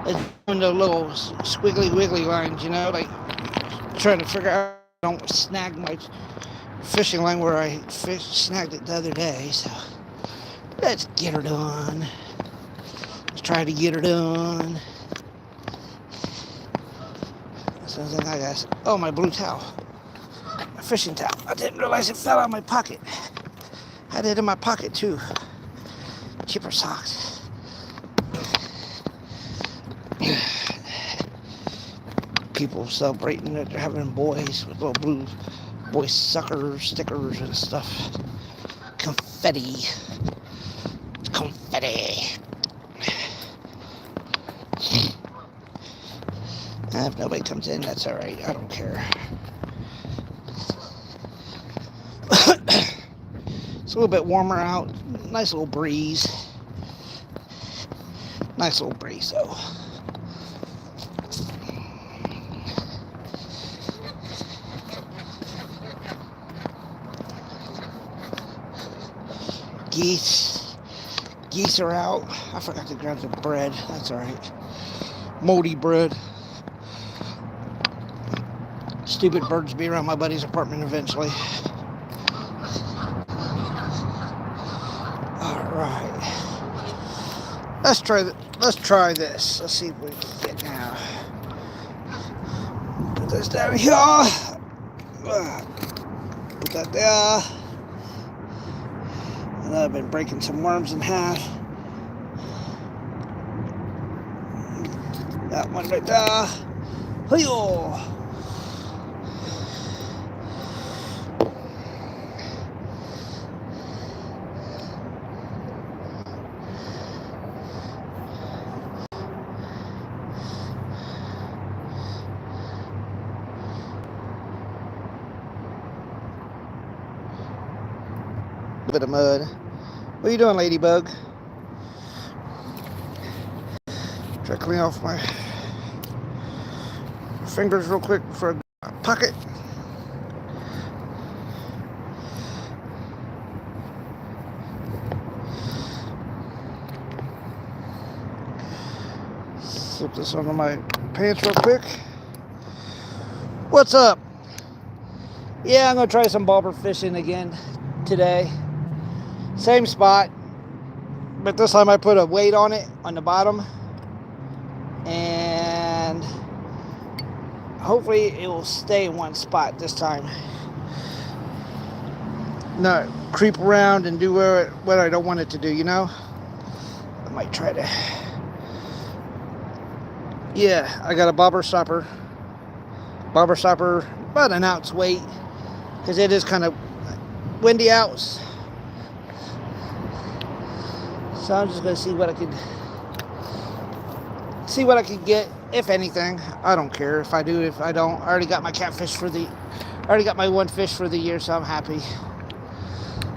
It's doing the little squiggly wiggly lines, like trying to figure out I don't snag my fishing line where I snagged it the other day. So let's get her done. Let's try to get her done. Something I got. Oh, my blue towel. My fishing towel. I didn't realize it fell out of my pocket. Had it in my pocket too. Cheaper socks. People celebrating that they're having boys with little blue boy sucker stickers and stuff. Confetti. Confetti. If nobody comes in, that's alright. I don't care. It's a little bit warmer out. Nice little breeze. Nice little breeze, though. Geese are out. I forgot to grab the bread. That's alright. Moldy bread. Stupid birds be around my buddy's apartment eventually. Alright. Let's try this. Let's see what we can get now. Put this down here. Put that there. And I've been breaking some worms in half. That one right there. Hey-yo. Bit of mud. What are you doing, ladybug? Try to clean off my fingers real quick for a pocket. Slip this under my pants real quick. What's up? Yeah, I'm gonna try some bobber fishing again today. Same spot, but this time I put a weight on it on the bottom, and hopefully it will stay in one spot this time. Not creep around and do what I don't want it to do, I might try to. Yeah, I got a bobber stopper, about an ounce weight, because it is kind of windy out. So I'm just gonna see what I could get, if anything. I don't care if I do, if I don't. I already got my I already got my one fish for the year, so I'm happy.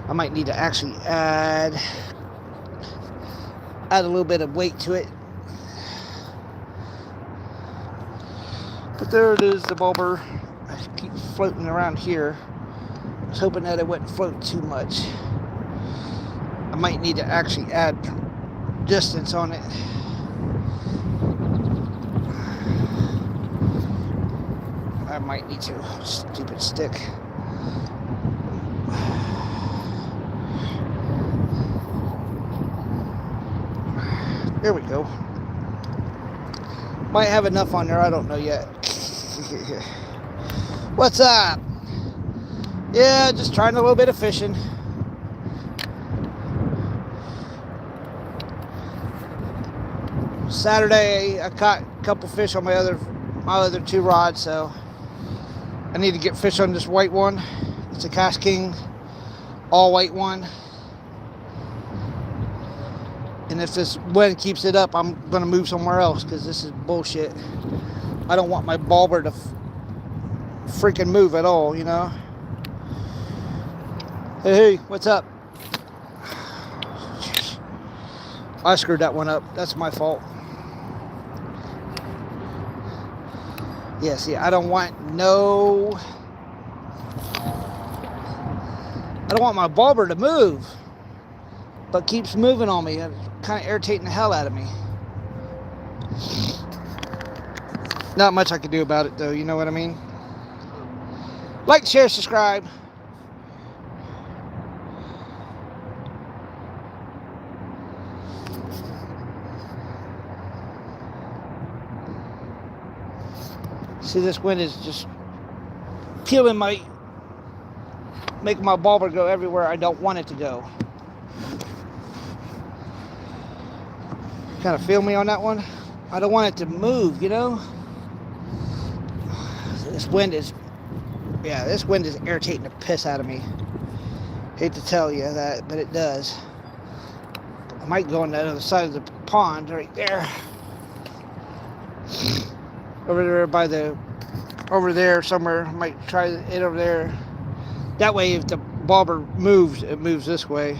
I might need to actually add a little bit of weight to it. But there it is, the bobber. I keep floating around here. I was hoping that it wouldn't float too much. I might need to actually add distance on it. I might need to. Stupid stick. There we go. Might have enough on there, I don't know yet. What's up? Yeah, just trying a little bit of fishing. Saturday I caught a couple fish on my other two rods, so I need to get fish on this white one. It's a Cash King all white one. And if this wind keeps it up, I'm gonna move somewhere else, because this is bullshit. I don't want my bobber to freaking move at all, Hey, what's up? I screwed that one up. That's my fault. Yeah, see, I don't want my bobber to move, but keeps moving on me. It's kind of irritating the hell out of me. Not much I can do about it though, you know what I mean? Like, share, subscribe. See, this wind is just peeling making my bobber go everywhere I don't want it to go. Kind of feel me on that one? I don't want it to move, you know? This wind is irritating the piss out of me. Hate to tell you that, but it does. I might go on that other side of the pond right there. Over there somewhere. I might try it over there. That way, if the bobber moves, it moves this way.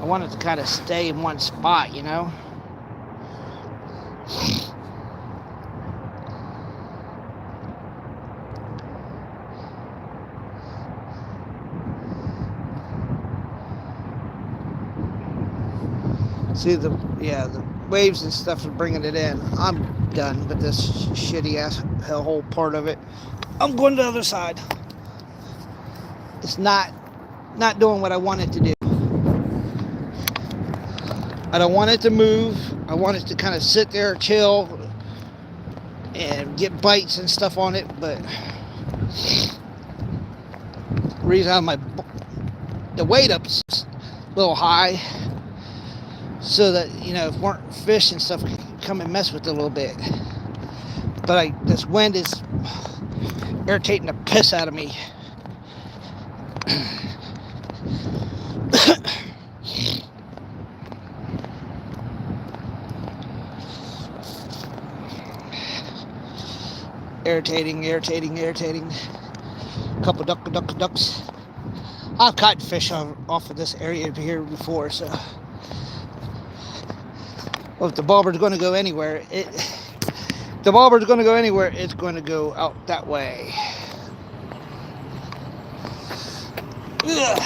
I want it to kind of stay in one spot, you know? See, the waves and stuff are bringing it in. I'm done with this shitty ass whole part of it. I'm going to the other side. It's not doing what I want it to do. I don't want it to move. I want it to kind of sit there, chill, and get bites and stuff on it. But the reason I have the weight up is a little high, so that, you know, if weren't fish and stuff come and mess with it a little bit. But this wind is irritating the piss out of me. Irritating. Couple ducks. I've caught fish off of this area here before, so. Well, if the bobber's going to go anywhere, it's going to go out that way. Ugh.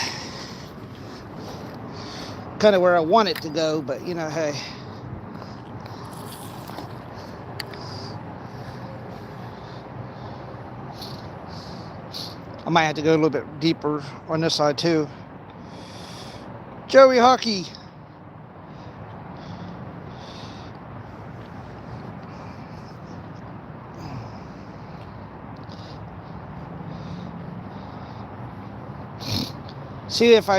Kind of where I want it to go, but, you know, hey. I might have to go a little bit deeper on this side too. Joey Hockey. See if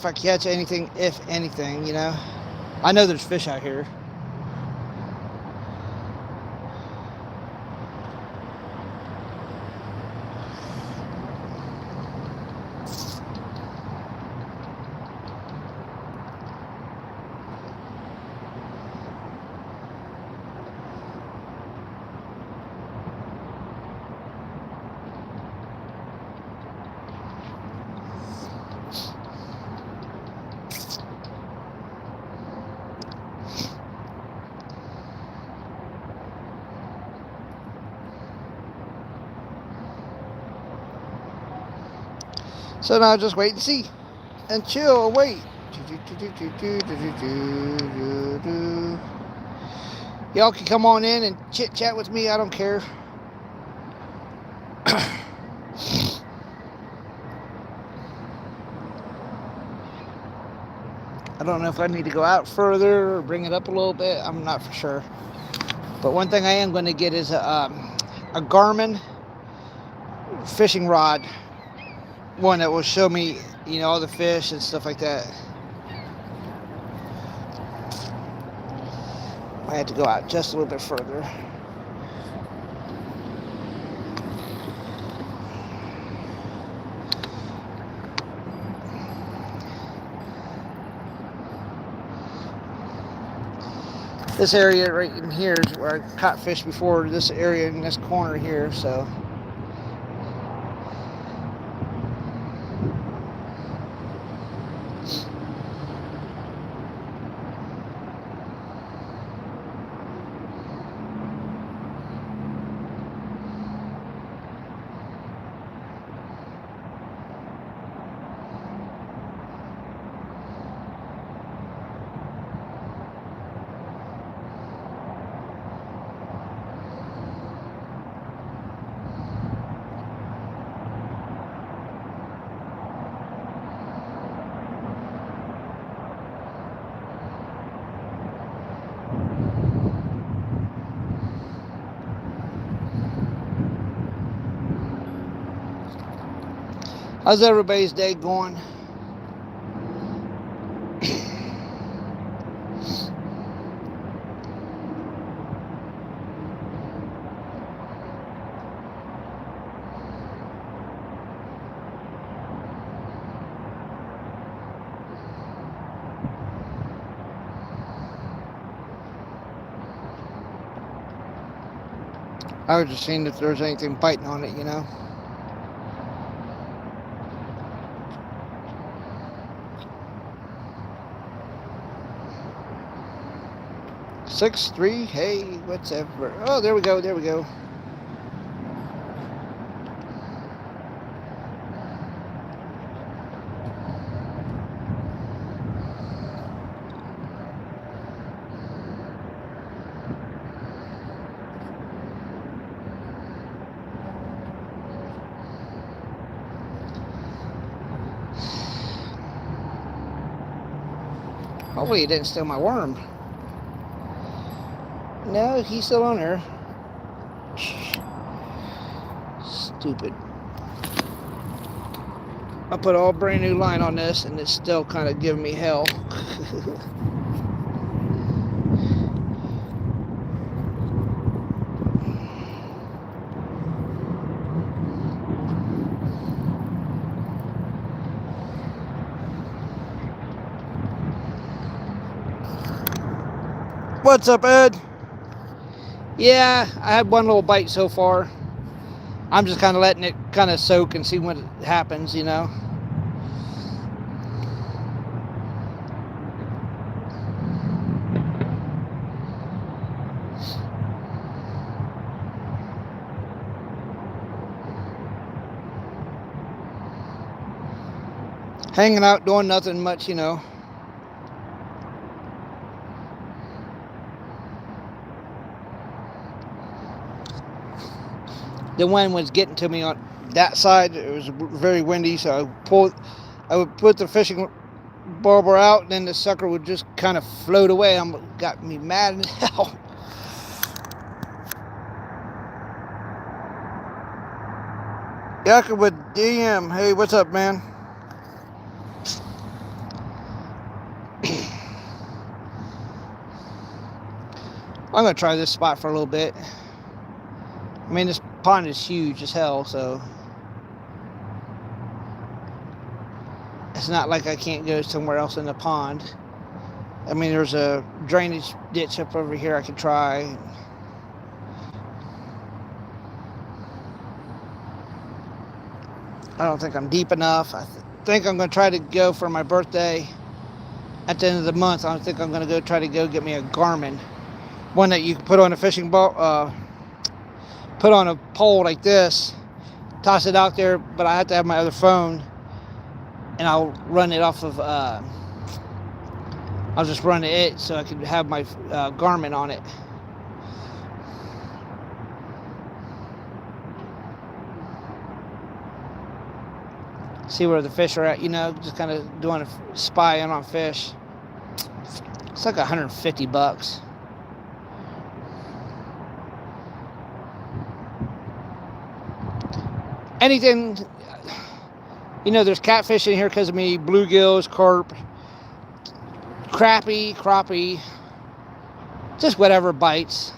I catch anything, if anything, you know. I know there's fish out here. So now just wait and see. And chill, wait. Y'all can come on in and chit chat with me, I don't care. I don't know if I need to go out further or bring it up a little bit. I'm not for sure. But one thing I am going to get is a Garmin fishing rod. One that will show me, you know, all the fish and stuff like that. I had to go out just a little bit further. This area right in here is where I caught fish before, this area in this corner here, so. How's everybody's day going? I was just seeing if there's anything biting on it, you know. 6-3. Hey, what's ever? Oh, there we go. There we go. Hopefully he didn't steal my worm. No, he's still on there. Stupid. I put all brand new line on this and it's still kind of giving me hell. What's up, Ed? Yeah, I had one little bite so far. I'm just kind of letting it kind of soak and see what happens, you know. Hanging out, doing nothing much, you know. The wind was getting to me on that side. It was very windy, so I would put the fishing bobber out, and then the sucker would just kind of float away. Got me mad as hell. Yaka with DM. Hey, what's up, man? I'm gonna try this spot for a little bit. I mean, this pond is huge as hell, so it's not like I can't go somewhere else in the pond. I mean, there's a drainage ditch up over here I could try. I don't think I'm deep enough. I think I'm going to try to go for my birthday at the end of the month. I think I'm going to go try to go get me a Garmin. One that you can put on a fishing boat, put on a pole like this, toss it out there, but I have to have my other phone, and I'll run it off of, I'll just run it so I can have my Garmin on it. See where the fish are at, you know, just kind of doing a spy on fish. It's like $150. Anything, you know, there's catfish in here because of me, bluegills, carp, crappie, just whatever bites.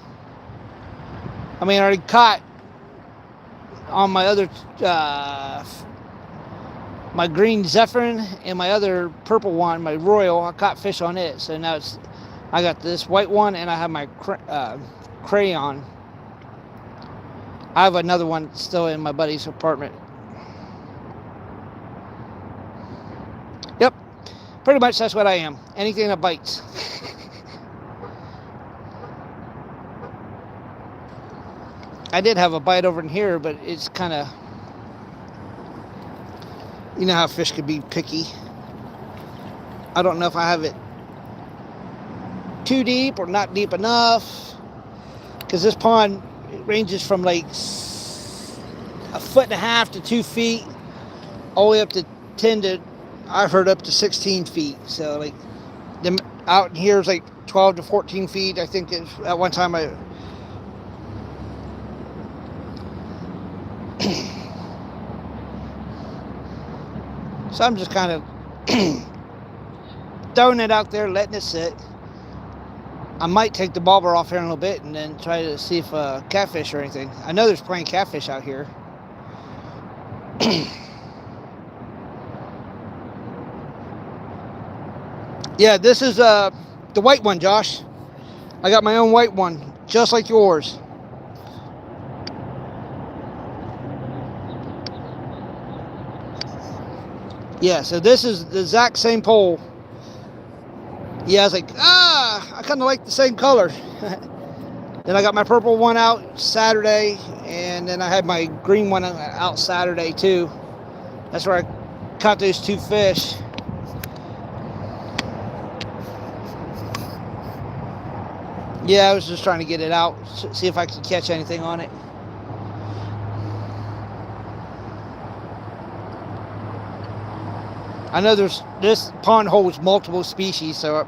I mean, I already caught on my other, my green Zephyrin and my other purple one, my Royal, I caught fish on it. So now I got this white one and I have my crayon. I have another one still in my buddy's apartment. Yep, pretty much that's what I am. Anything that bites. I did have a bite over in here, but it's kind of, you know how fish could be picky. I don't know if I have it too deep or not deep enough, because this pond ranges from like 1.5 to 2 feet all the way up to 10 to, I've heard, up to 16 feet. So like them out in here is like 12 to 14 feet. I think it's, at one time I So I'm just kind of throwing it out there, letting it sit. I might take the bobber off here in a little bit and then try to see if catfish or anything. I know there's plenty of catfish out here. Yeah, this is the white one, Josh. I got my own white one, just like yours. Yeah, so this is the exact same pole. Yeah, I was like, I kind of like the same color. Then I got my purple one out Saturday, and then I had my green one out Saturday too. That's where I caught those two fish. Yeah, I was just trying to get it out, see if I could catch anything on it. I know this pond holds multiple species, so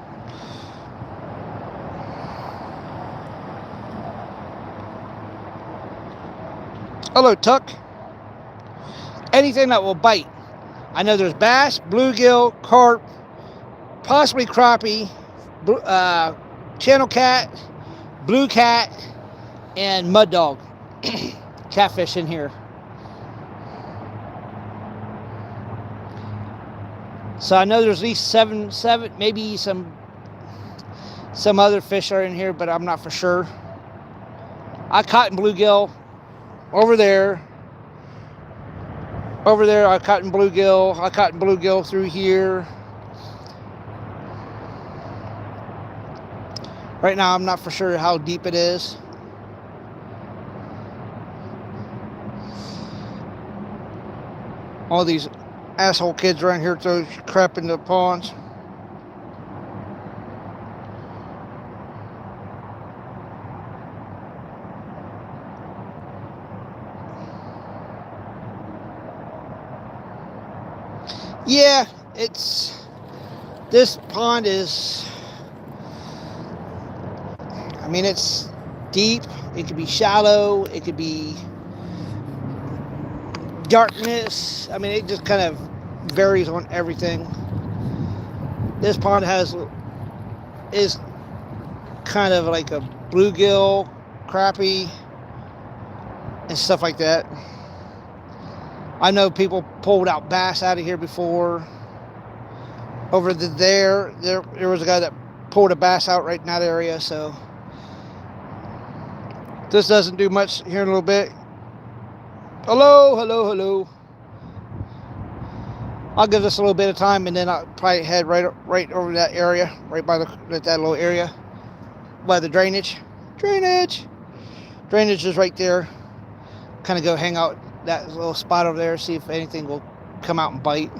hello, Tuck. Anything that will bite. I know there's bass, bluegill, carp, possibly crappie, channel cat, blue cat, and mud dog. Catfish in here. So I know there's at least seven, maybe some other fish are in here, but I'm not for sure. I caught bluegill over there. Over there, I caught bluegill. I caught bluegill through here. Right now, I'm not for sure how deep it is. All these asshole kids around here throw crap in the ponds. Yeah, this pond is, I mean, it's deep, it could be shallow, it could be darkness. I mean, it just kind of varies on everything. This pond is kind of like a bluegill, crappie, and stuff like that. I know people pulled out bass out of here before. Over there was a guy that pulled a bass out right in that area, so this doesn't do much here in a little bit. Hello, hello, hello. I'll give this a little bit of time, and then I'll probably head right over that area, right by that little area, by the drainage. Drainage is right there. Kind of go hang out that little spot over there, see if anything will come out and bite.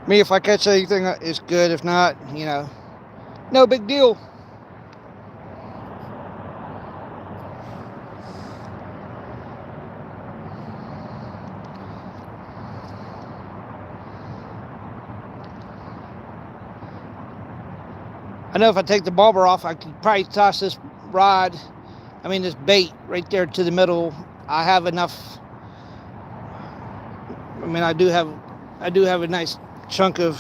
Me, if I catch anything, it's good. If not, no big deal. I know if I take the bobber off, I could probably toss this this bait right there to the middle. I have enough. I mean, I do have a nice chunk of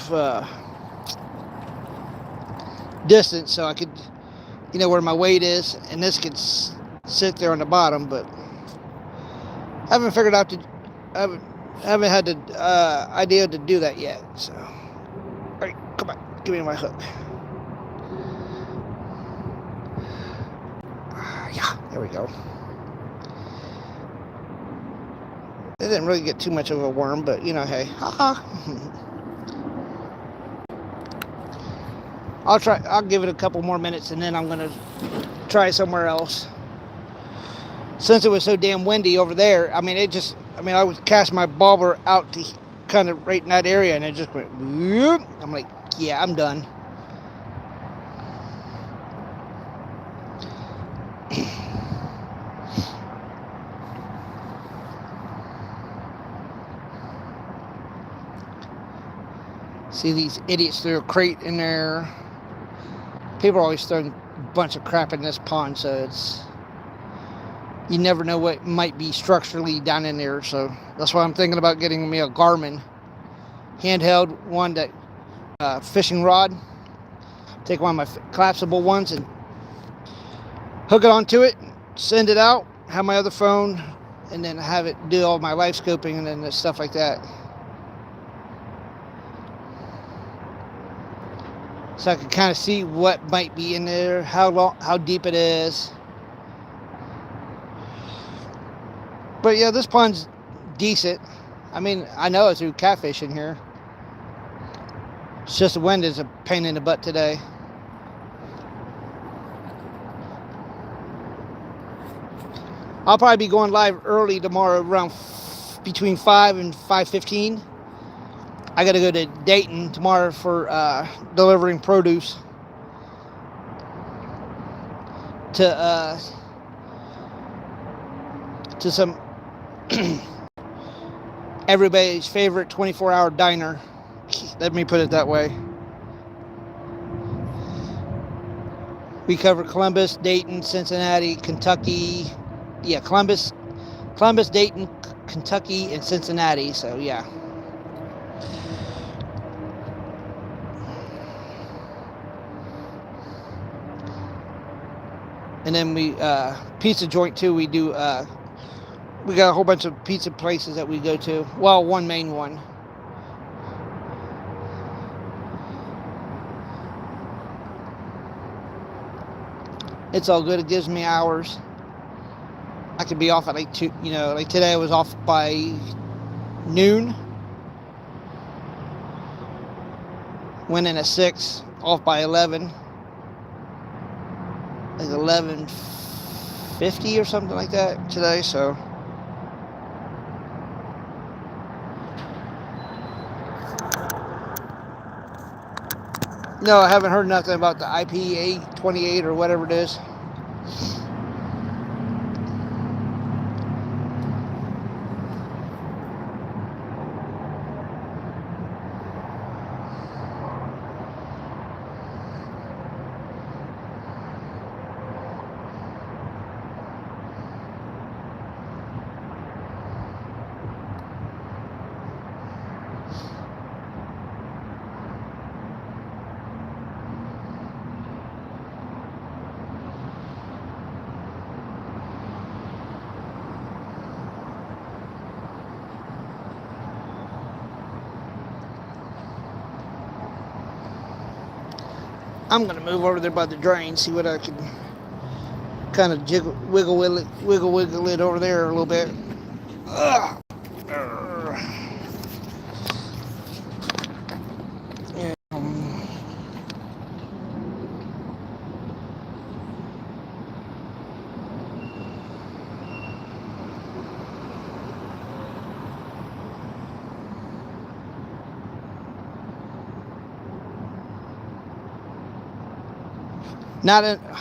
distance, so I could, where my weight is, and this could sit there on the bottom. But I haven't figured out I haven't had the idea to do that yet. So, all right, come on, give me my hook. Yeah, there we go. It didn't really get too much of a worm, but hey, haha. I'll give it a couple more minutes, and then I'm gonna try somewhere else. Since it was so damn windy over there, I would cast my bobber out to kind of right in that area, and it just went whoop. I'm like, yeah, I'm done. See these idiots threw a crate in there. People are always throwing a bunch of crap in this pond, so it's, you never know what might be structurally down in there. So that's why I'm thinking about getting me a Garmin handheld one, that fishing rod. Take one of my collapsible ones and hook it onto it, send it out, have my other phone, and then have it do all my life scoping and then stuff like that. So I can kind of see what might be in there, how deep it is. But yeah, this pond's decent. I mean, I know it's through catfish in here. It's just the wind is a pain in the butt today. I'll probably be going live early tomorrow around between 5 and 5:15. I got to go to Dayton tomorrow for delivering produce to some everybody's favorite 24-hour diner. Let me put it that way. We cover Columbus, Dayton, Cincinnati, Kentucky. Yeah, Columbus, Dayton, Kentucky, and Cincinnati. So yeah. And then we pizza joint too. We do. We got a whole bunch of pizza places that we go to. Well, one main one. It's all good. It gives me hours. I could be off at like 2, like today I was off by noon. Went in at 6, off by 11. Like 11:50 or something like that today, so. No, I haven't heard nothing about the IP-828 or whatever it is. I'm gonna move over there by the drain, see what I can kind of wiggle it over there a little bit. Ugh. Yeah.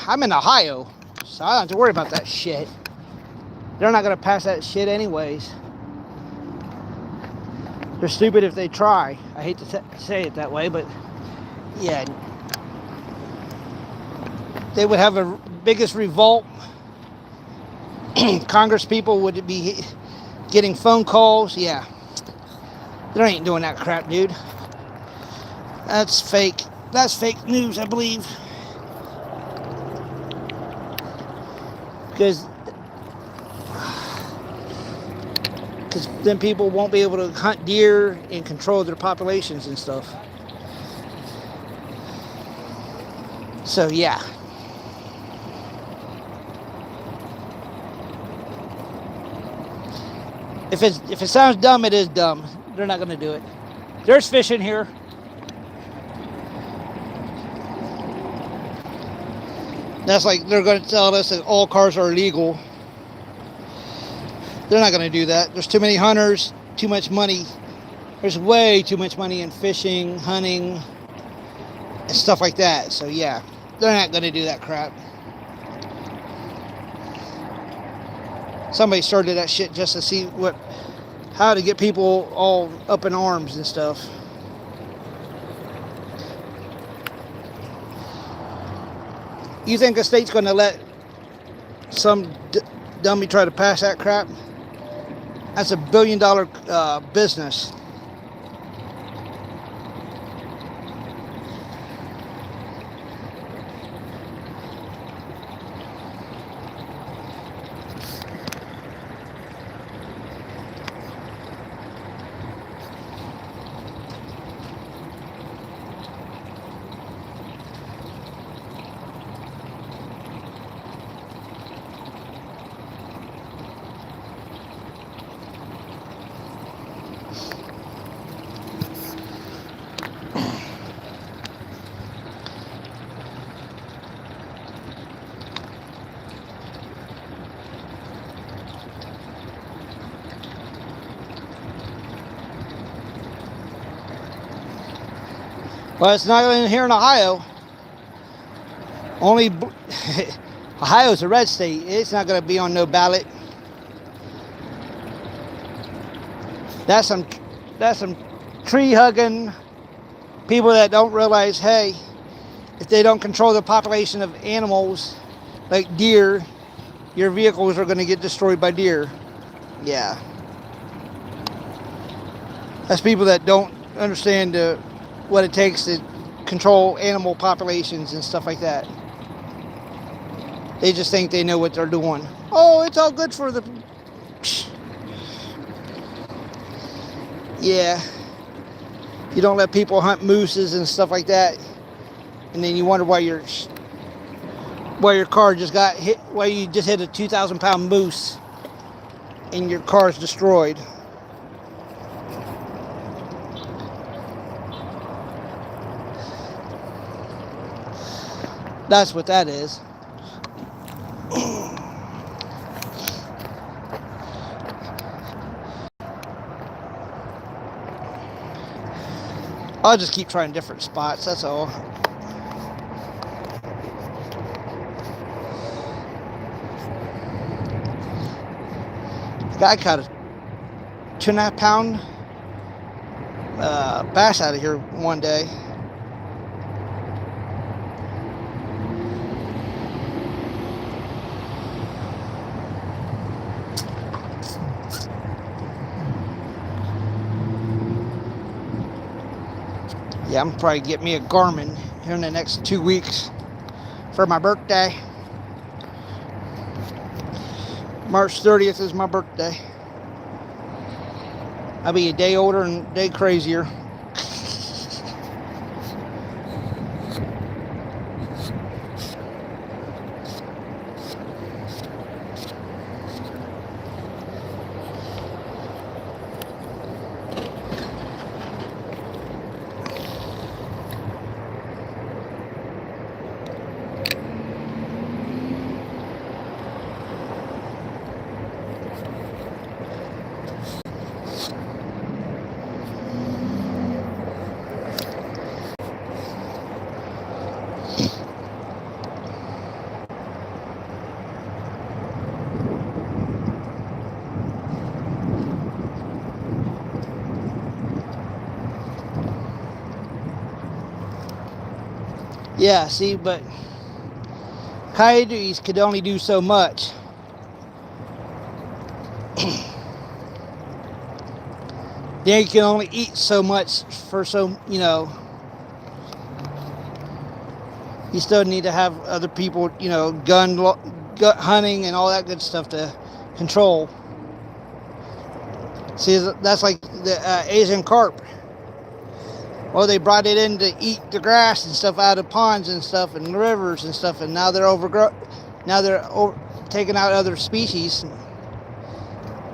I'm in Ohio, so I don't have to worry about that shit. They're not gonna pass that shit anyways. They're stupid if they try. I hate to say it that way, but yeah, they would have a biggest revolt. Congress people would be getting phone calls. Yeah, they ain't doing that crap, dude. That's fake. That's fake news, I believe. Because then people won't be able to hunt deer and control their populations and stuff. So yeah. If it sounds dumb, it is dumb. They're not going to do it. There's fish in here. That's like they're going to tell us that all cars are illegal. They're not going to do that. There's too many hunters, too much money. There's way too much money in fishing, hunting, and stuff like that. So yeah, they're not going to do that crap. Somebody started that shit just to see how to get people all up in arms and stuff. You think a state's going to let some dummy try to pass that crap? That's $1 billion business. Well, it's not in here in Ohio. Only Ohio's a red state. It's not going to be on no ballot. That's some tree hugging people that don't realize, hey, if they don't control the population of animals like deer, your vehicles are going to get destroyed by deer. Yeah. That's people that don't understand what it takes to control animal populations and stuff like that. They just think they know what they're doing. Oh, it's all good for the... Yeah. You don't let people hunt mooses and stuff like that, and then you wonder why your car just got hit, why you just hit a 2,000-pound moose and your car's destroyed. That's what that is. I'll just keep trying different spots, that's all. The guy caught a 2.5-pound bass out of here one day. Yeah, I'm probably get me a Garmin here in the next 2 weeks for my birthday. March 30th is my birthday. I'll be a day older and a day crazier. Yeah, see, but coyotes could only do so much. They can only eat so much for so, you still need to have other people, gun hunting and all that good stuff to control. See, that's like the Asian carp. Well, they brought it in to eat the grass and stuff out of ponds and stuff and rivers and stuff, and now they're overgrown. Now they're taking out other species.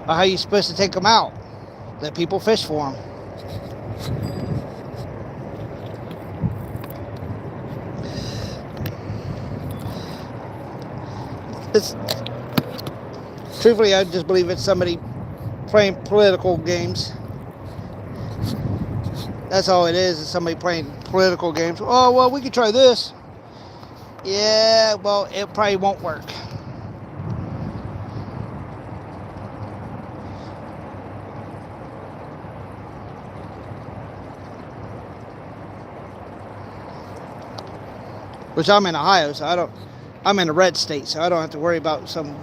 How are you supposed to take them out? Let people fish for them. Truthfully, I just believe it's somebody playing political games. That's all it is somebody playing political games. Oh, well, we could try this. Yeah, well, it probably won't work. Which I'm in Ohio, so I don't I'm in a red state, so I don't have to worry about some.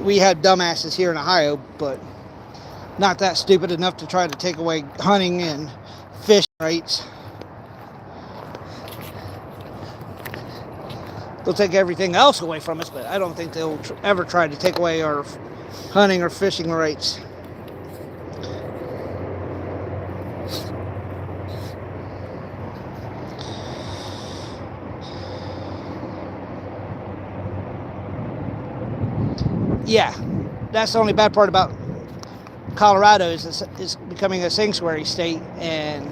We have dumbasses here in Ohio, but not that stupid enough to try to take away hunting and fishing rights. They'll take everything else away from us, but I don't think they'll ever try to take away our hunting or fishing rights. Yeah, that's the only bad part about Colorado is becoming a sanctuary state, and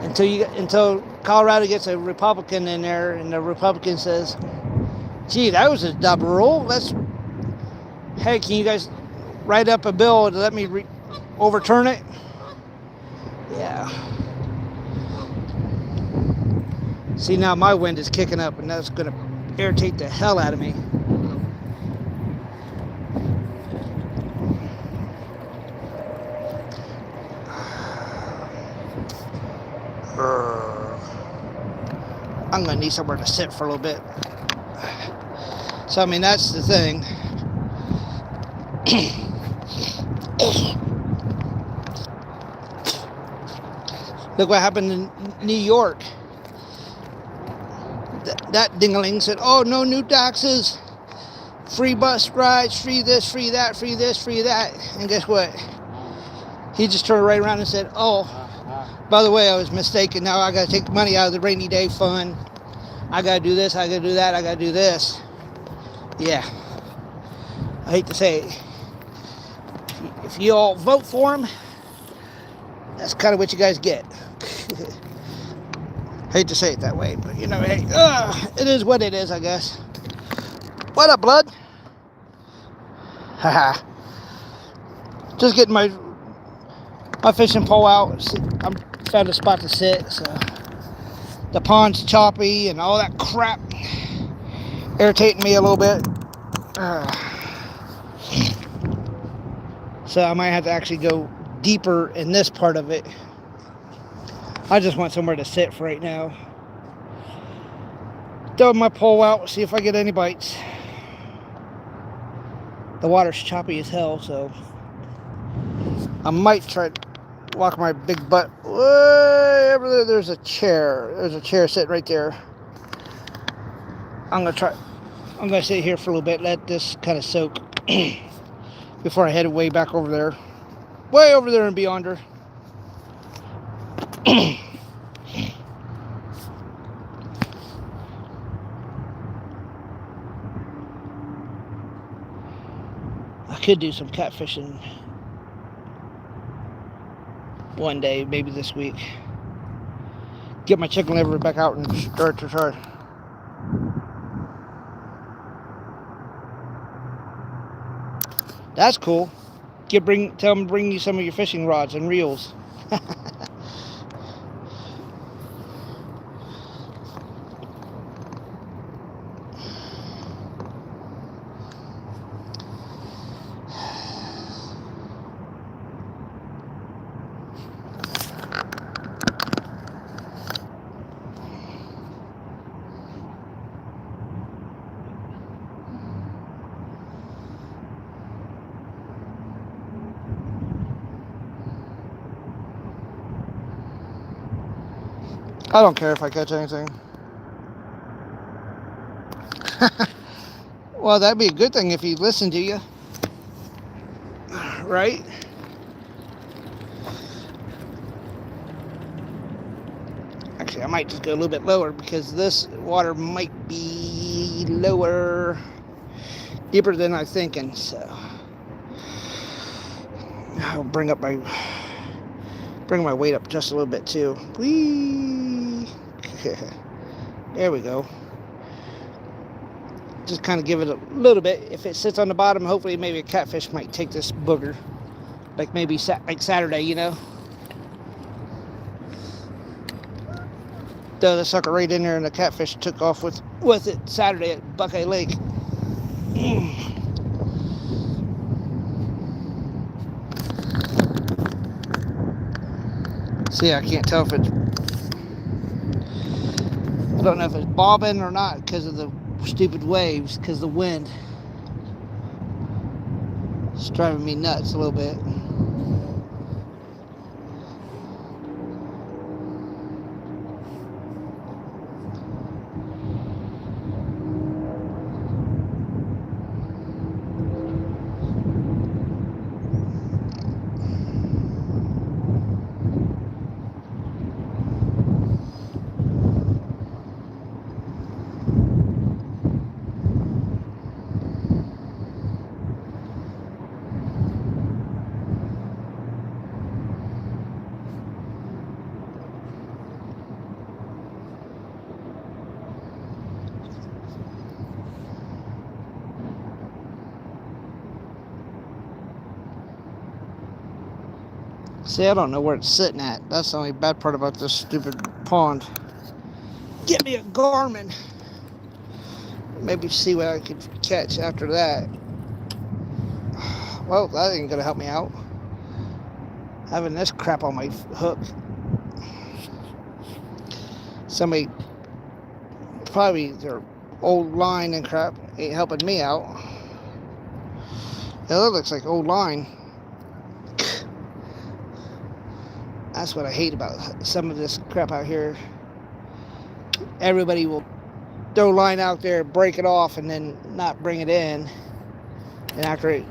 until Colorado gets a Republican in there, and the Republican says, "Gee, that was a dumb rule. Hey, can you guys write up a bill to let me overturn it?" Yeah. See, now my wind is kicking up, and that's gonna irritate the hell out of me. I'm gonna need somewhere to sit for a little bit. So I mean, that's the thing. Look what happened in New York. That dingaling said, "Oh, no new taxes, free bus rides, free this, free that, free this, free that." And guess what? He just turned right around and said, "Oh, by the way, I was mistaken. Now I got to take money out of the rainy day fund. I got to do this, I got to do that, I got to do this." Yeah. I hate to say it. If you all vote for him, that's kind of what you guys get. Hate to say it that way, but you know, hey, it is what it is, I guess. What up, blood? Haha. Just getting my fishing pole out. I'm found a spot to sit. So the pond's choppy and all that crap irritating me a little bit. So I might have to actually go deeper in this part of it. I just want somewhere to sit for right now. Throw my pole out, see if I get any bites. The water's choppy as hell, so I might try to walk my big butt way over there. There's a chair. There's a chair sitting right there. I'm gonna sit here for a little bit, let this kind of soak before I head way back over there. Way over there and beyond her. I could do some catfishing one day, maybe this week. Get my chicken liver back out and start to try. That's cool. Tell them to bring you some of your fishing rods and reels. I don't care if I catch anything. Well, that'd be a good thing if he listened to you. Right? Actually, I might just go a little bit lower because this water might be lower, deeper than I'm thinking. So I'll bring my weight up just a little bit too. Whee! There we go. Just kind of give it a little bit. If it sits on the bottom, hopefully maybe a catfish might take this booger. Like maybe like Saturday, you know. Throw the sucker right in there and the catfish took off with it Saturday at Buckeye Lake. See, I can't tell if it's... don't know if it's bobbing or not because of the stupid waves, because the wind. It's driving me nuts a little bit. See, I don't know where it's sitting at. That's the only bad part about this stupid pond. Get me a Garmin. Maybe see what I could catch after that. Well, that ain't gonna help me out. Having this crap on my hook. Somebody, probably their old line and crap ain't helping me out. Yeah, that looks like old line. That's what I hate about some of this crap out here. Everybody will throw line out there, break it off, and then not bring it in. And after it,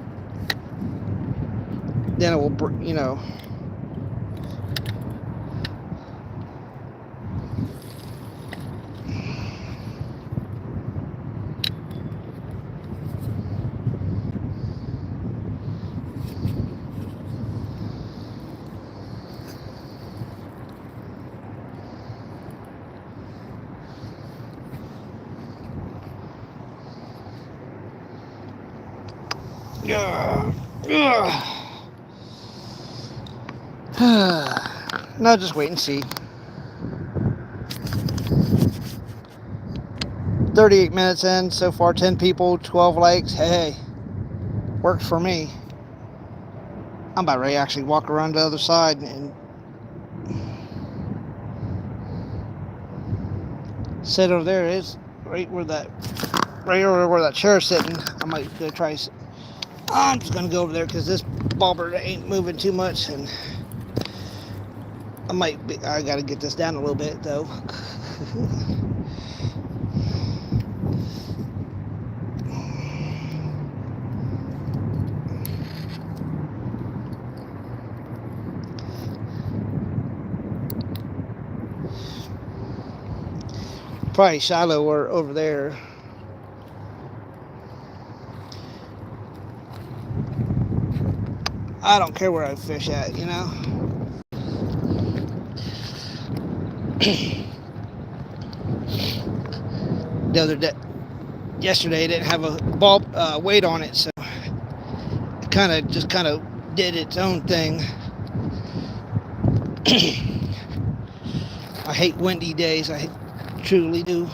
then it will, you know. No, just wait and see. 38 minutes in, so far 10 people, 12 likes. Hey, works for me. I'm about ready to actually walk around the other side and sit over there. It's right over where that chair's sitting. I might go try. I'm just gonna go over there because this bobber ain't moving too much, and I gotta get this down a little bit though. Probably shallow or over there. I don't care where I fish at, you know. Yesterday it didn't have a ball weight on it, so it kind of did its own thing. I hate windy days. I truly do.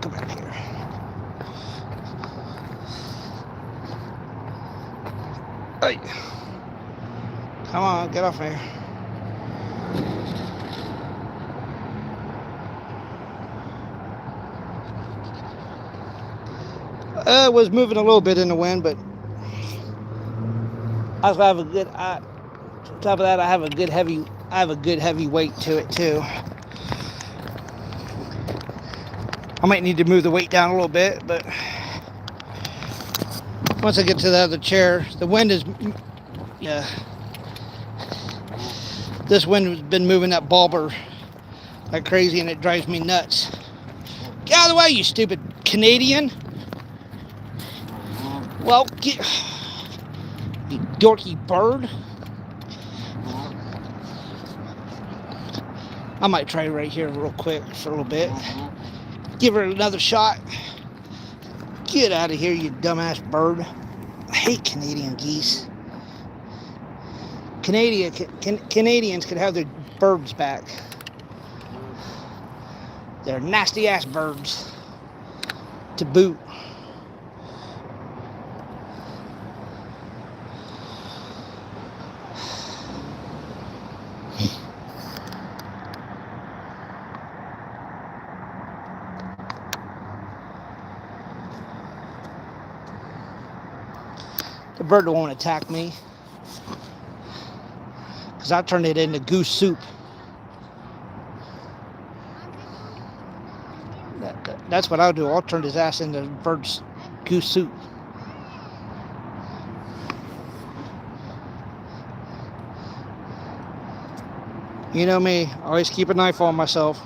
Come back here. Hey. Come on, get off here. It was moving a little bit in the wind, but I also have a good. On top of that, I have a good heavy weight to it too. I might need to move the weight down a little bit, but once I get to the other chair, the wind is, yeah. This wind has been moving that bobber like crazy, and it drives me nuts. Get out of the way, you stupid Canadian. Well, get, you dorky bird. I might try right here real quick for a little bit. Give her another shot. Get out of here, you dumbass bird. I hate Canadian geese. Canadians could have their birds back. They're nasty ass birds to boot. bird won't attack me because I turned it into goose soup. That's what I'll do. I'll turn his ass into bird's goose soup. You know me, always keep a knife on myself.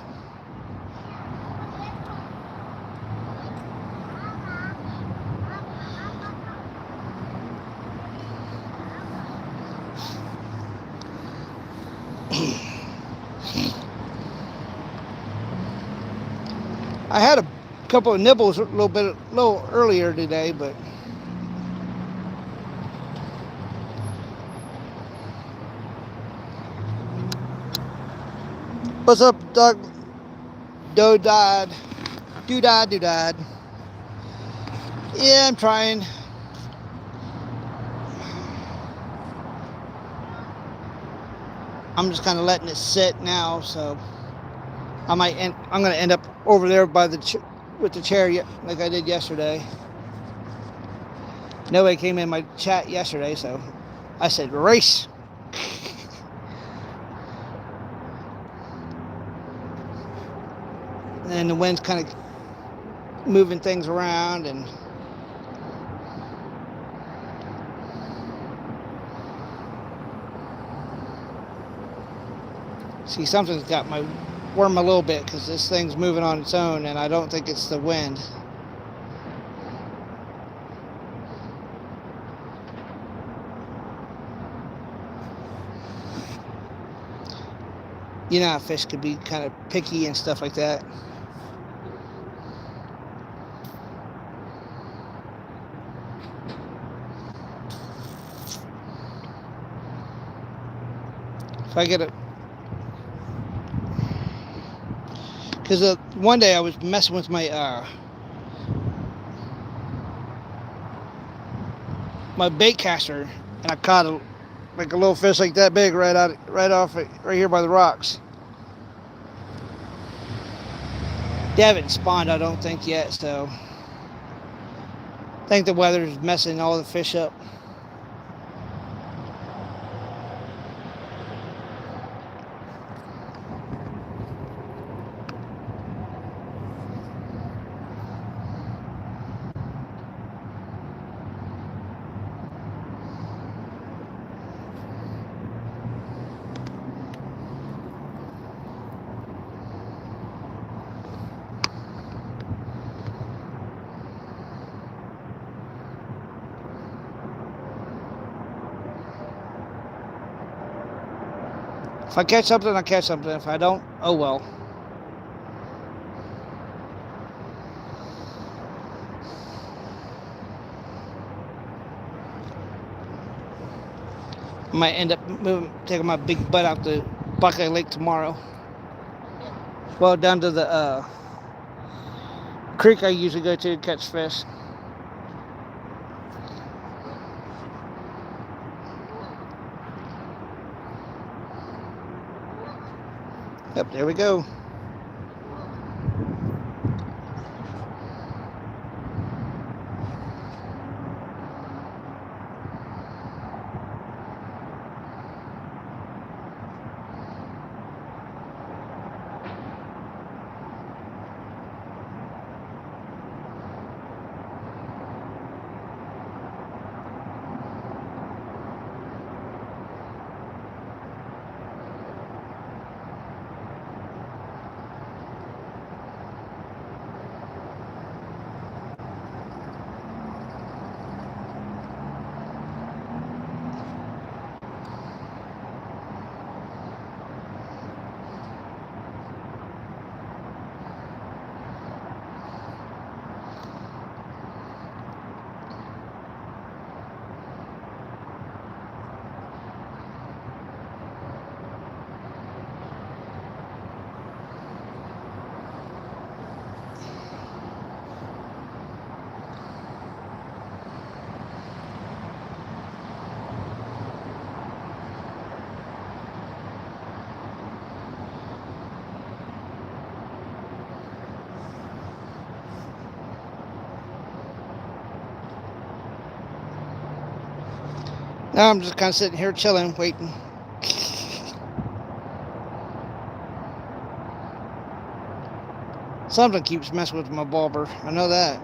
I had a couple of nibbles a little earlier today, but what's up, Doug? Doodad. Doodad. Yeah, I'm trying. I'm just kind of letting it sit now, so I'm going to end up over there by with the chair like I did yesterday. Nobody came in my chat yesterday, so I said race. And the wind's kind of moving things around, and see, something's got my worm a little bit because this thing's moving on its own, and I don't think it's the wind. You know how fish could be kind of picky and stuff like that. If I get it, because one day I was messing with my bait caster, and I caught a little fish like that big right here by the rocks. They haven't spawned, I don't think, yet, so I think the weather's messing all the fish up. If I catch something, I catch something. If I don't, oh well. I might end up taking my big butt out to Buckeye Lake tomorrow. Well, down to the creek I usually go to catch fish. Yep, there we go. Now I'm just kind of sitting here chilling, waiting. Something keeps messing with my bobber. I know that.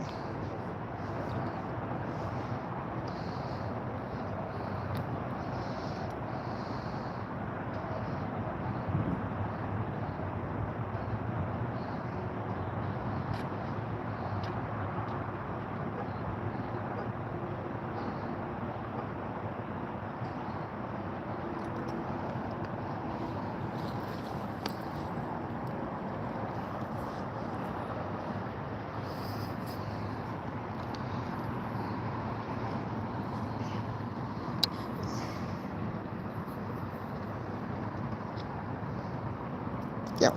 Yep.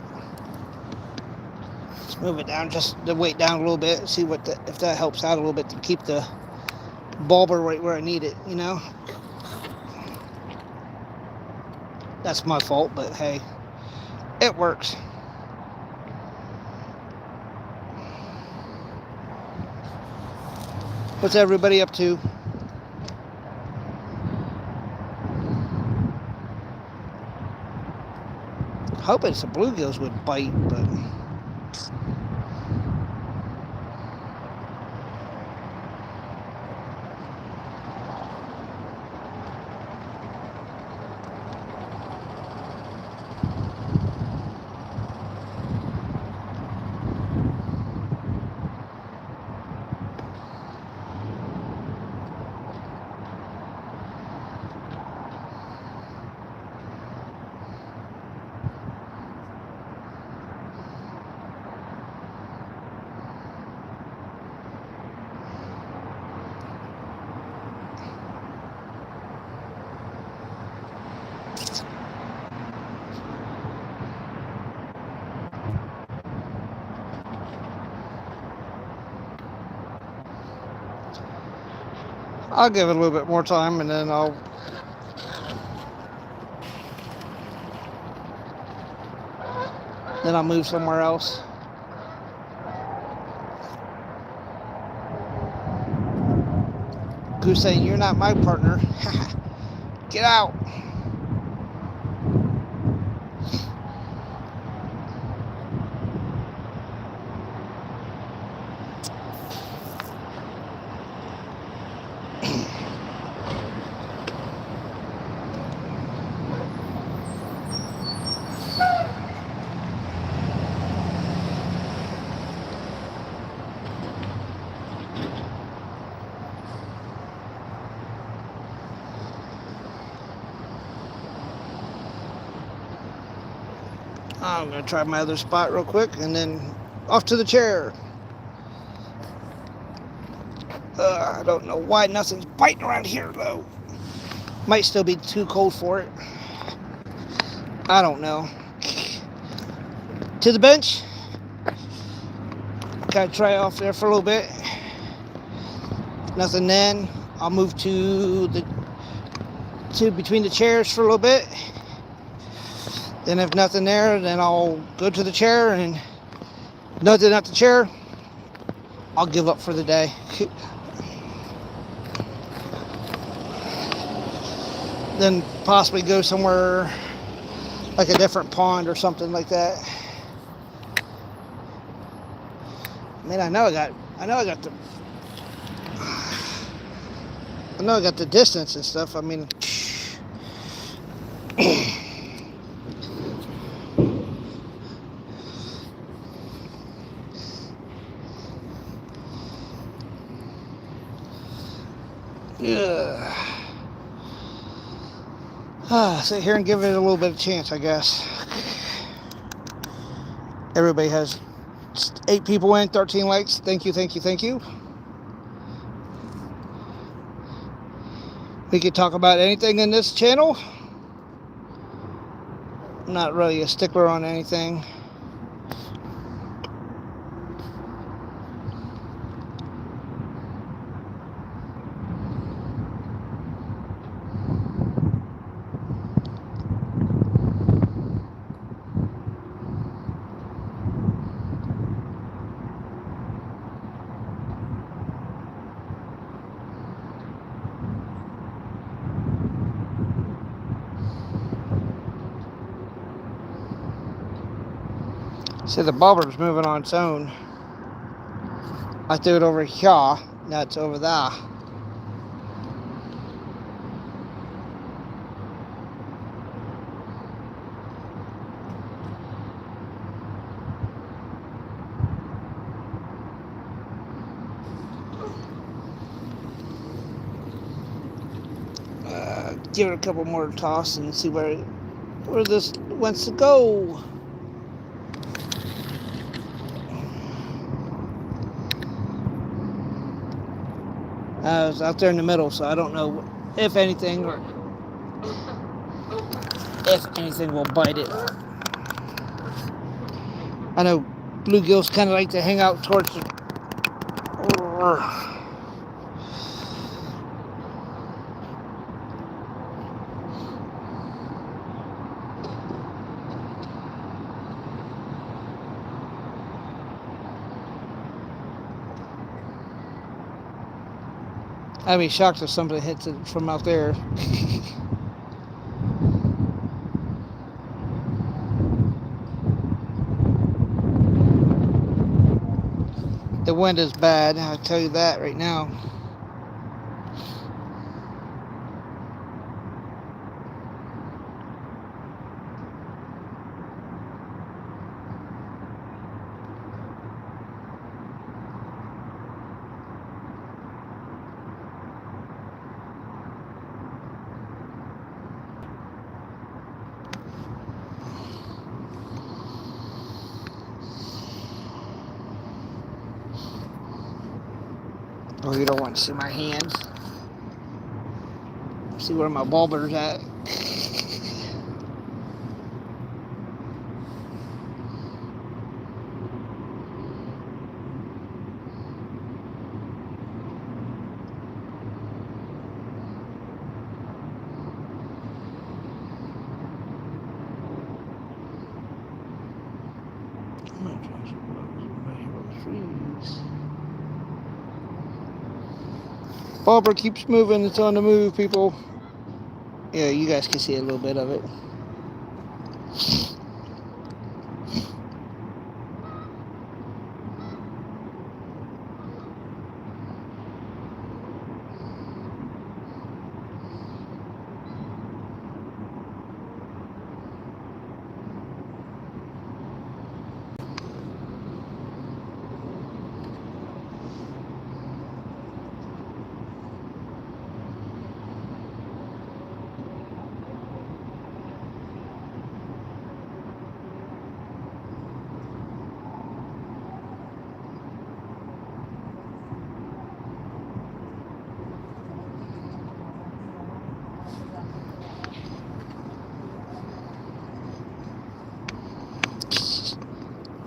Let's move it down, just the weight down a little bit. See if that helps out a little bit to keep the bobber right where I need it. You know, that's my fault, but hey, it works. What's everybody up to? Hoping some bluegills would bite, but I'll give it a little bit more time, and then I'll move somewhere else. Goose saying, "You're not my partner." Get out. I'm going to try my other spot real quick, and then off to the chair. I don't know why nothing's biting around here, though. Might still be too cold for it. I don't know. To the bench. Gotta try off there for a little bit. Nothing then. I'll move to between the chairs for a little bit. Then if nothing there, then I'll go to the chair, and nothing at the chair, I'll give up for the day. Then possibly go somewhere like a different pond or something like that. I mean, I know I got the distance and stuff. I mean, sit here and give it a little bit of chance, I guess. Everybody has 8 people in, 13 likes. Thank you, thank you, thank you. We could talk about anything in this channel. I'm not really a stickler on anything. See, the bobber's moving on its own. I threw it over here. Now it's over there. Give it a couple more toss and see where this wants to go. I was out there in the middle, so I don't know if anything will bite it. I know bluegills kind of like to hang out towards the. I'd be shocked if somebody hits it from out there. The wind is bad, I'll tell you that right now. Oh, you don't want to see my hands. See where my bulber's at. Bobber keeps moving. It's on the move, people. Yeah, you guys can see a little bit of it.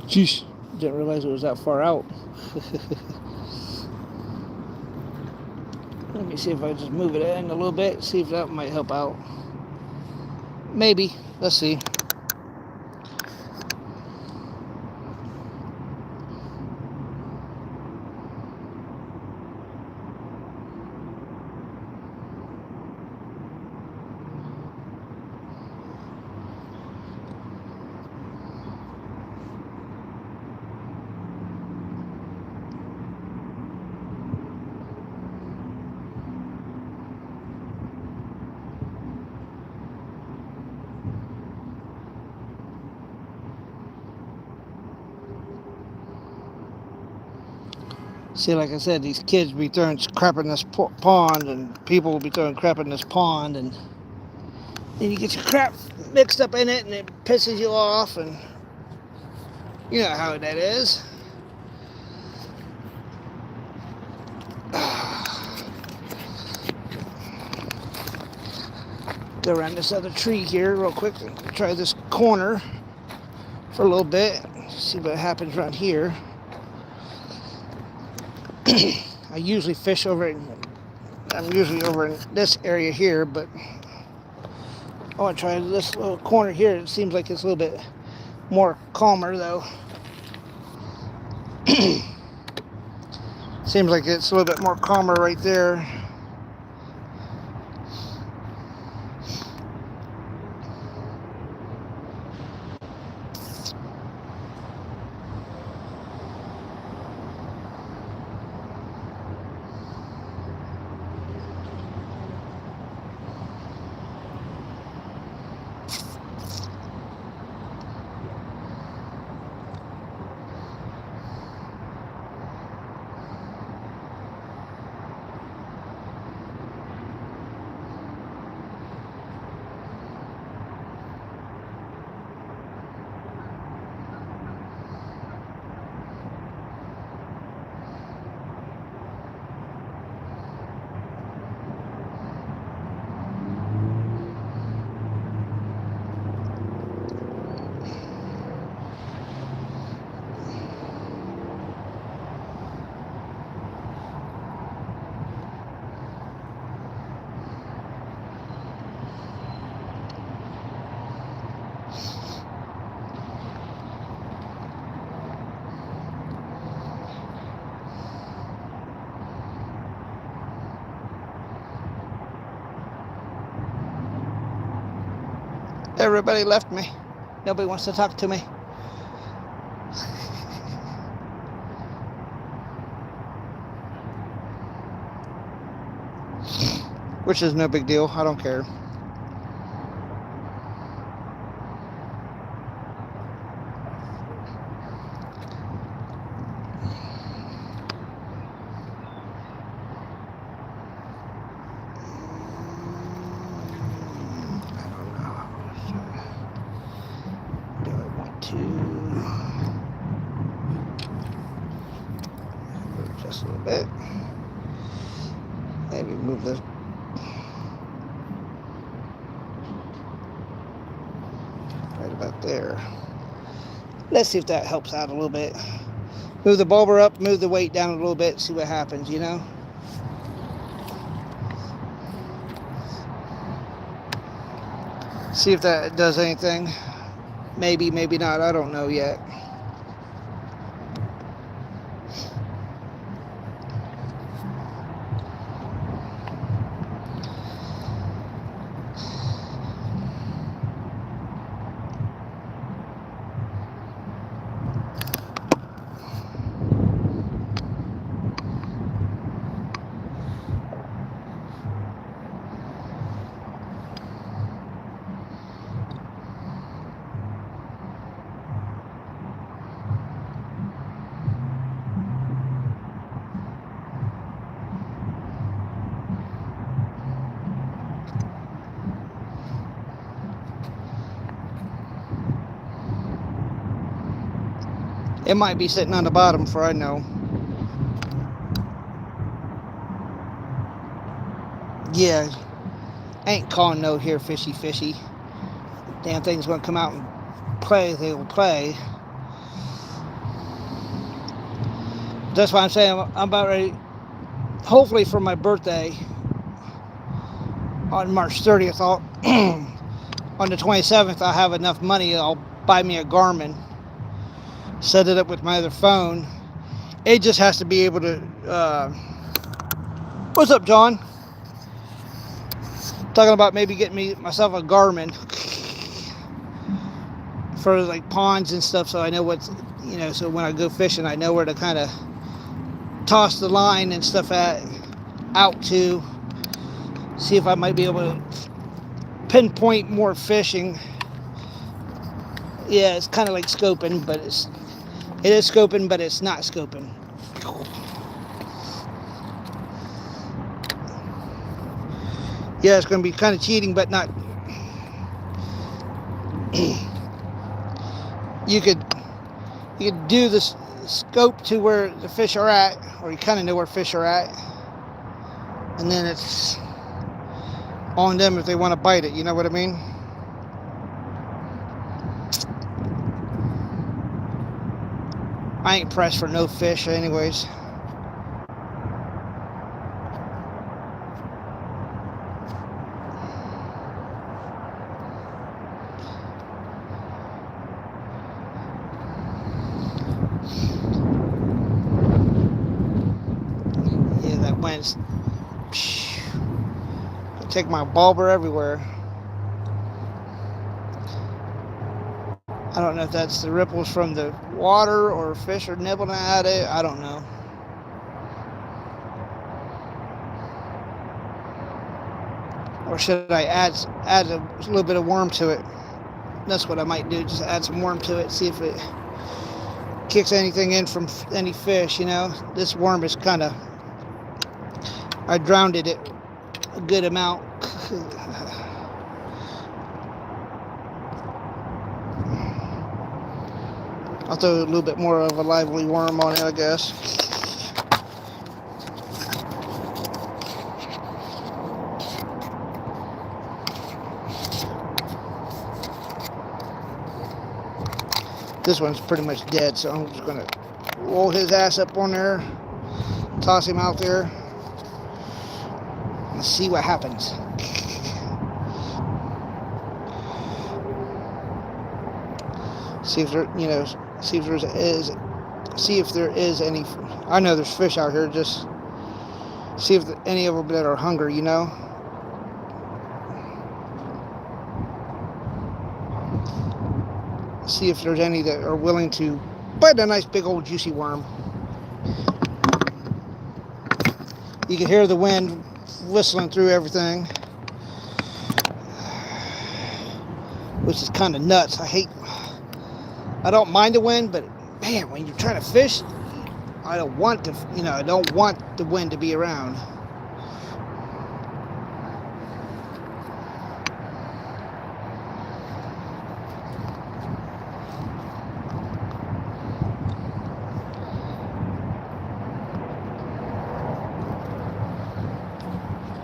Jeez, didn't realize it was that far out. Let me see if I just move it in a little bit, see if that might help out. Maybe. Let's see. See, like I said, these kids be throwing crap in this pond, and people will be throwing crap in this pond, and then you get your crap mixed up in it, and it pisses you off, and you know how that is. Go around this other tree here real quick and try this corner for a little bit, see what happens around here. I usually fish I'm usually over in this area here, but I want to try this little corner here. It seems like it's a little bit more calmer though. Seems like it's a little bit more calmer right there. Everybody left me. Nobody wants to talk to me. Which is no big deal. I don't care. Just a little bit. Maybe move this right about there. Let's see if that helps out a little bit. Move the bulber up, move the weight down a little bit, see what happens, you know? See if that does anything. Maybe, maybe not. I don't know yet. It might be sitting on the bottom for I know. Yeah, ain't calling no here fishy fishy. Damn thing's gonna come out and play, they will play. That's why I'm saying I'm about ready, hopefully for my birthday on March 30th, on the 27th, I'll have enough money, I'll buy me a Garmin, set it up with my other phone. It just has to be able to, what's up, John? Talking about maybe getting myself a Garmin for like ponds and stuff, so I know what's, you know, so when I go fishing, I know where to kind of toss the line and stuff out to. See if I might be able to pinpoint more fishing. Yeah, it's kind of like scoping, but it is scoping, but it's not scoping. Yeah, it's going to be kind of cheating, but not. You could do this scope to where the fish are at, or you kind of know where fish are at, and then it's on them if they want to bite it, you know what I mean? I ain't pressed for no fish anyways. Yeah, that wind's take my bulber everywhere. I don't know if that's the ripples from the water or fish are nibbling at it. I don't know. Or should I add a little bit of worm to it? That's what I might do. Just add some worm to it. See if it kicks anything in from any fish, you know. This worm is kind of, I drowned it a good amount. I'll throw a little bit more of a lively worm on it, I guess. This one's pretty much dead, so I'm just gonna roll his ass up on there, toss him out there, and see what happens. See if there, you know, see if there is any. I know there's fish out here. Just see if any of them that are hungry, you know. see if there's any that are willing to bite a nice big old juicy worm. You can hear the wind whistling through everything, which is kind of nuts. I don't mind the wind, but man, when you're trying to fish, I don't want the wind to be around.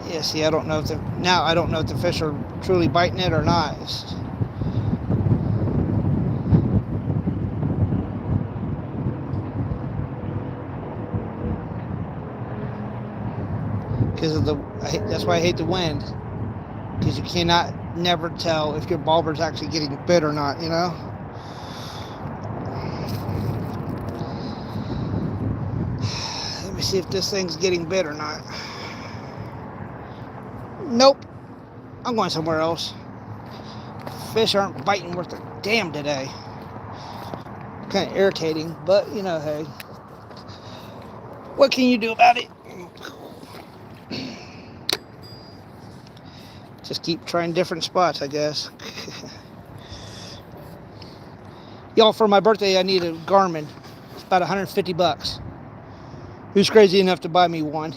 Yeah, see, I don't know if the fish are truly biting it or not. Because that's why I hate the wind. Because you cannot never tell if your bobber's actually getting bit or not, you know? Let me see if this thing's getting bit or not. Nope. I'm going somewhere else. Fish aren't biting worth a damn today. Kind of irritating, but you know, hey. What can you do about it? Just keep trying different spots, I guess. Y'all, for my birthday, I need a Garmin. It's about $150. Who's crazy enough to buy me one?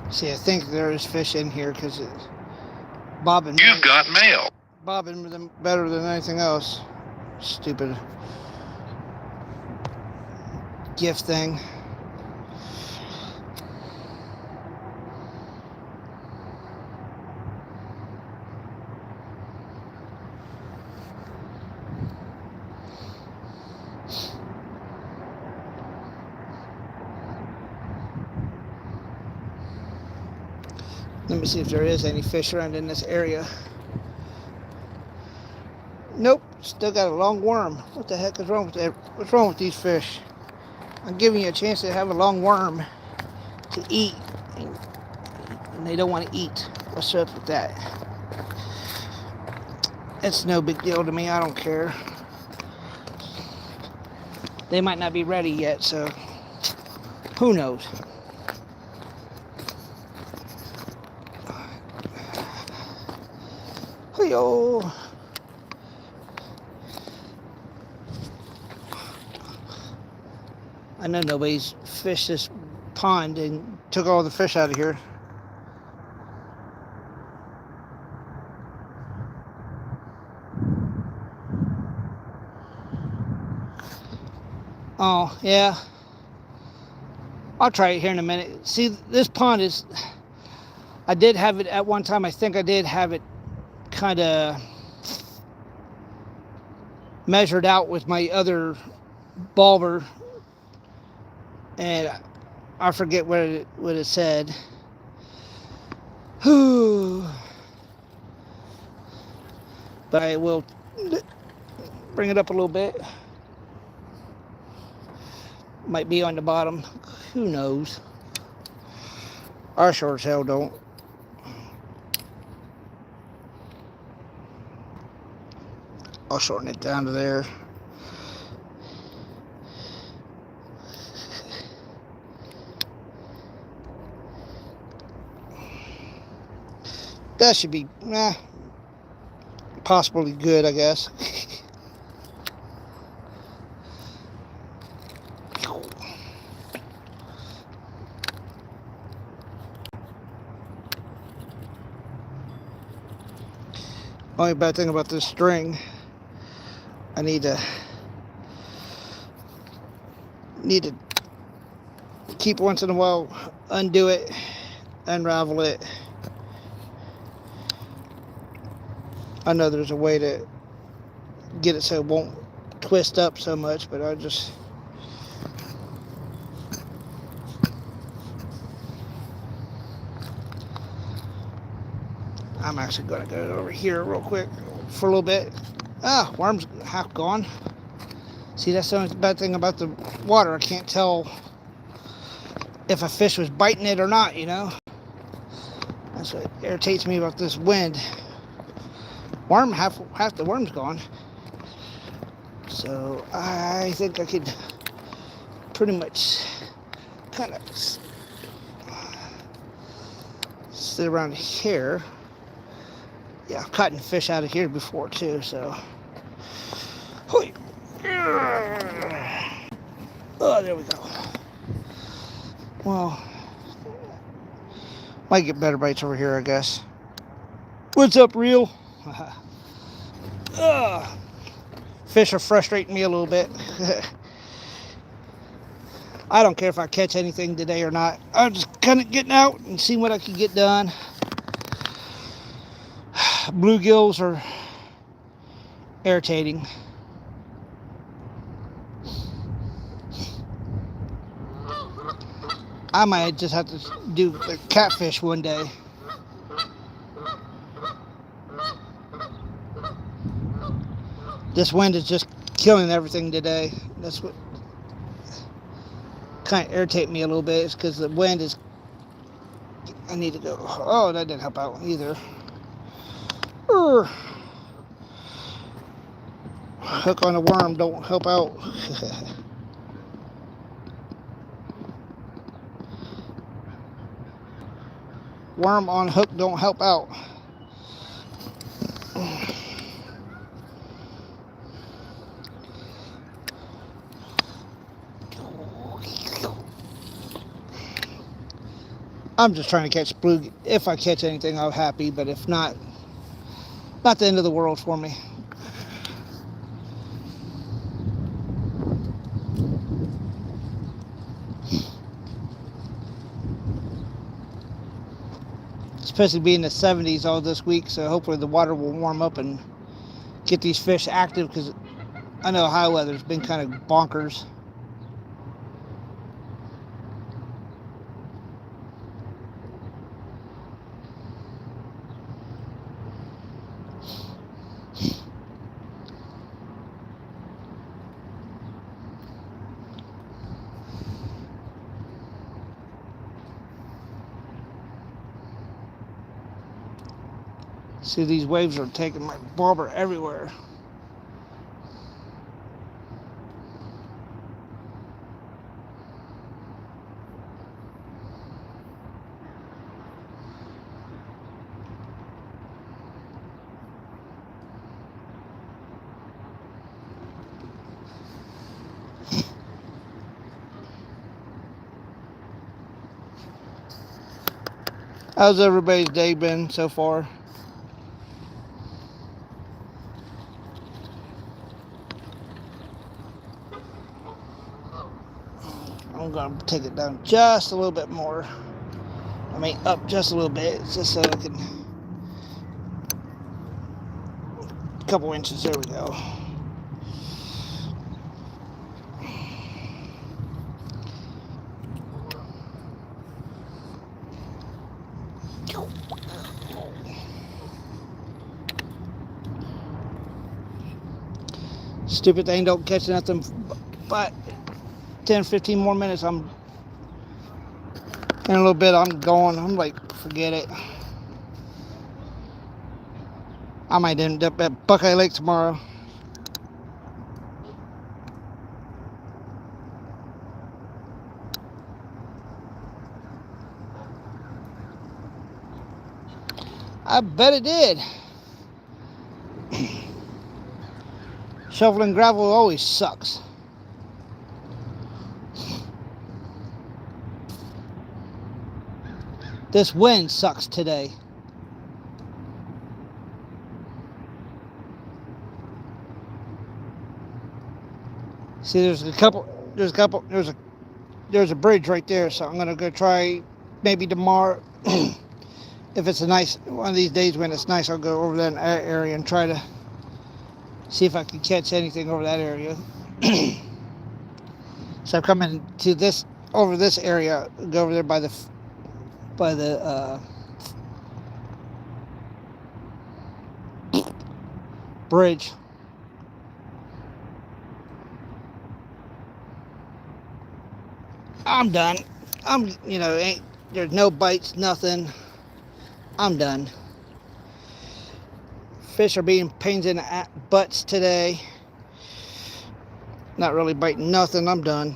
See, I think there is fish in here because it's bobbing. You've got mail. Bobbing better than anything else. Stupid gift thing. Let me see if there is any fish around in this area. Nope, still got a long worm. What the heck is wrong with that? What's wrong with these fish? I'm giving you a chance to have a long worm to eat, and they don't want to eat. What's up with that? It's no big deal to me. I don't care. They might not be ready yet, so who knows? Hey-yo. I know nobody's fished this pond and took all the fish out of here. Oh, yeah. I'll try it here in a minute. See, this pond is... I did have it at one time. I think I did have it kind of measured out with my other bobber. And I forget what it said. But I will bring it up a little bit. Might be on the bottom. Who knows? I sure as hell don't. I'll shorten it down to there. That should be possibly good, I guess. Only bad thing about this string, I need to keep once in a while, undo it, unravel it. I know there's a way to get it so it won't twist up so much, but I'm actually going to go over here real quick for a little bit. Ah, worm's half gone. See, that's the only bad thing about the water. I can't tell if a fish was biting it or not, you know? That's what irritates me about this wind. Worm, half the worm's gone. So I think I could pretty much kind of sit around here. Yeah, I've caught fish out of here before too, so. Oh, there we go. Well, might get better bites over here, I guess. What's up, reel? Fish are frustrating me a little bit. I don't care if I catch anything today or not. I'm just kind of getting out and seeing what I can get done. Bluegills are irritating. I might just have to do the catfish one day. This wind is just killing everything today. That's what kind of irritates me a little bit, is because the wind is. I need to go. Oh, that didn't help out either. Hook on a worm don't help out. Worm on hook don't help out. I'm just trying to catch blue. If I catch anything, I'm happy. But if not, not the end of the world for me. It's supposed to be in the 70s all this week, so hopefully the water will warm up and get these fish active, because I know high weather's been kind of bonkers. See, these waves are taking my bobber everywhere. How's everybody's day been so far? I'm going to take it down just a little bit more. I mean, up just a little bit, just so I can. A couple inches, there we go. Stupid thing don't catch nothing, but 10-15 more minutes, I'm in a little bit, I'm going. I'm like, forget it. I might end up at Buckeye Lake tomorrow. I bet it did. Shoveling gravel always sucks. This wind sucks today. See, there's a bridge right there, so I'm gonna go try maybe tomorrow. If it's a nice one of these days when it's nice, I'll go over that area and try to see if I can catch anything over that area. So I'm coming to this area, go over there by the bridge. I'm done. There's no bites, nothing. I'm done. Fish are being pains in the butts today. Not really biting nothing. I'm done.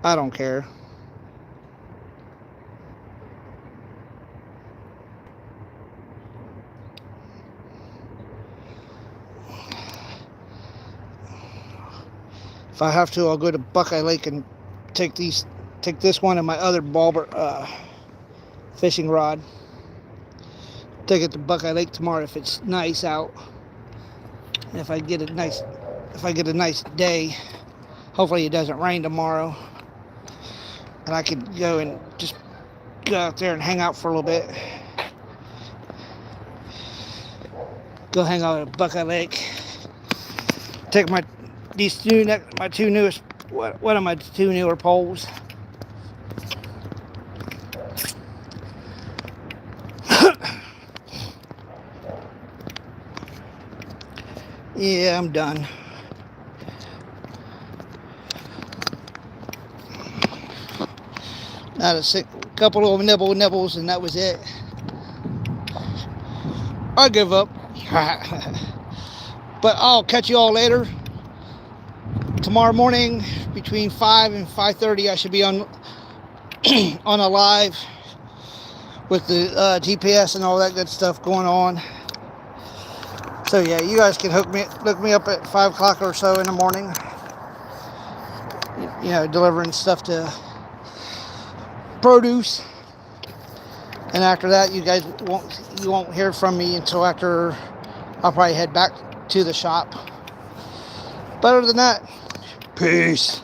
I don't care. If I have to, I'll go to Buckeye Lake and take this one and my other bobber fishing rod. Take it to Buckeye Lake tomorrow if it's nice out. And if I get a nice day, hopefully it doesn't rain tomorrow, and I could go and just go out there and hang out for a little bit. Go hang out at Buckeye Lake. Take one of my two newer poles. Yeah, I'm done. Not a couple of nibbles, and that was it. I give up. But I'll catch you all later. Tomorrow morning, between 5 and 5:30, I should be on a live with the GPS and all that good stuff going on. So yeah, you guys can look me up at 5 o'clock or so in the morning. Delivering stuff to produce. And after that, you won't hear from me until after I'll probably head back to the shop. But other than that, peace.